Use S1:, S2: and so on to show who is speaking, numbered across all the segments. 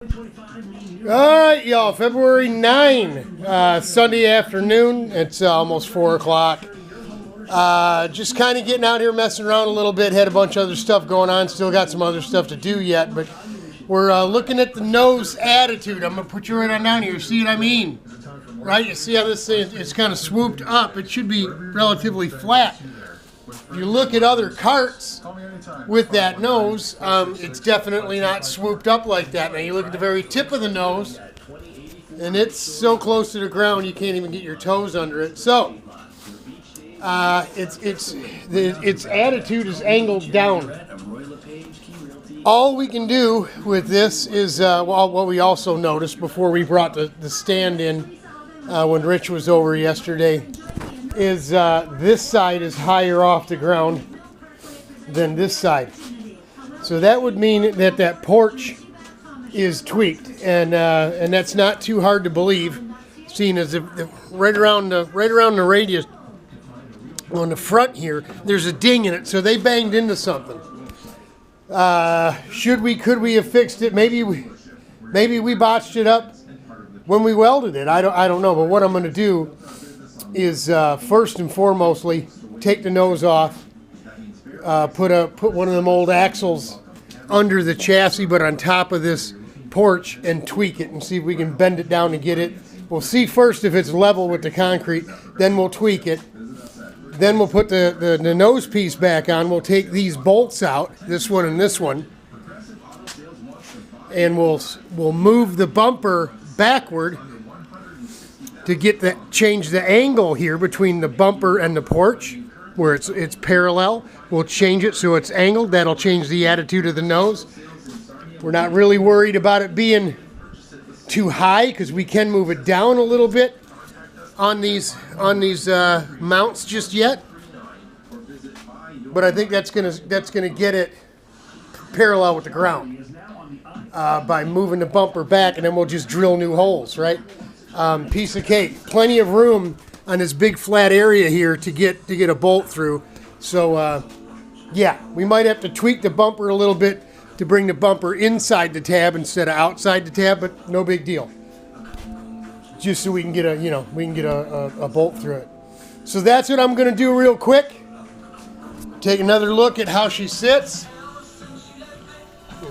S1: All right, y'all, February 9, Sunday afternoon. It's almost 4 o'clock. Just kind of getting out here, messing around a little bit. Had a bunch of other stuff going on. Still got some other stuff to do yet, but we're looking at the nose attitude. I'm going to put you right on down here. See what I mean? Right? You see how this thing is kind of swooped up. It should be relatively flat. If you look at other karts with that nose, it's definitely not swooped up like that. Now you look at the very tip of the nose, and it's so close to the ground you can't even get your toes under it. So its attitude is angled down. All we can do with this is what we also noticed before we brought the stand in when Rich was over yesterday, is this side is higher off the ground than this side. So that would mean that porch is tweaked, and that's not too hard to believe, seeing as if right around the radius on the front here, there's a ding in it, so they banged into something. Could we have fixed it? Maybe we botched it up when we welded it. I don't know, but what I'm going to do is first and foremostly take the nose off, put one of them old axles under the chassis but on top of this porch and tweak it and see if we can bend it down to get it. We'll see first if it's level with the concrete, then we'll tweak it. Then we'll put the nose piece back on. We'll take these bolts out, this one and this one, and we'll move the bumper backward to change the angle here between the bumper and the porch, where it's parallel. We'll change it so it's angled. That'll change the attitude of the nose. We're not really worried about it being too high because we can move it down a little bit on these mounts just yet. But I think that's gonna get it parallel with the ground by moving the bumper back, and then we'll just drill new holes, right? Piece of cake. Plenty of room on this big flat area here to get a bolt through. So yeah, we might have to tweak the bumper a little bit to bring the bumper inside the tab instead of outside the tab, but no big deal. Just so we can get a bolt through it. So that's what I'm going to do real quick. Take another look at how she sits.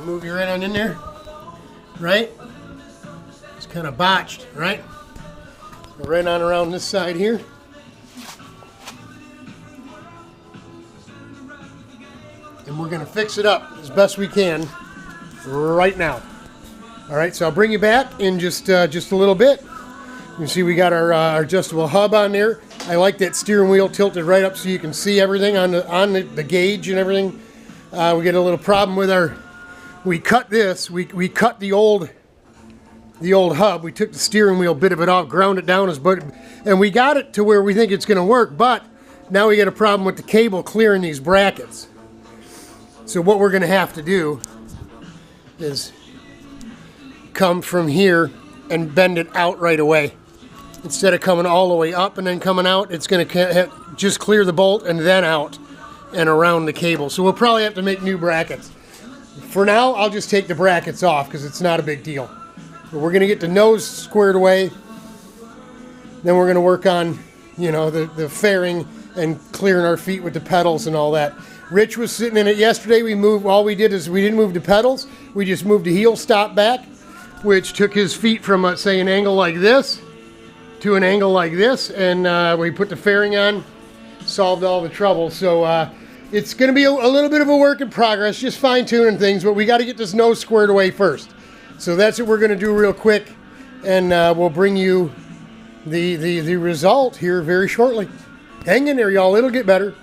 S1: Move you right on in there, right? It's kind of botched, right? So right on around this side here. And we're going to fix it up as best we can right now. All right, so I'll bring you back in just a little bit. You see we got our adjustable hub on there. I like that steering wheel tilted right up so you can see everything on the gauge and everything. We get a little problem with we cut this. We cut the old hub. We took the steering wheel bit of it off, ground it down and we got it to where we think it's going to work. But now we got a problem with the cable clearing these brackets. So what we're going to have to do is come from here and bend it out right away. Instead of coming all the way up and then coming out, it's going to just clear the bolt and then out and around the cable. So we'll probably have to make new brackets. For now, I'll just take the brackets off because it's not a big deal. But we're going to get the nose squared away. Then we're going to work on, the fairing and clearing our feet with the pedals and all that. Rich was sitting in it yesterday. All we did is we didn't move the pedals. We just moved the heel stop back, which took his feet from, say, an angle like this to an angle like this, and we put the fairing on, solved all the trouble. So it's going to be a little bit of a work in progress, just fine-tuning things, but we got to get this nose squared away first. So that's what we're going to do real quick, and we'll bring you the result here very shortly. Hang in there, y'all. It'll get better.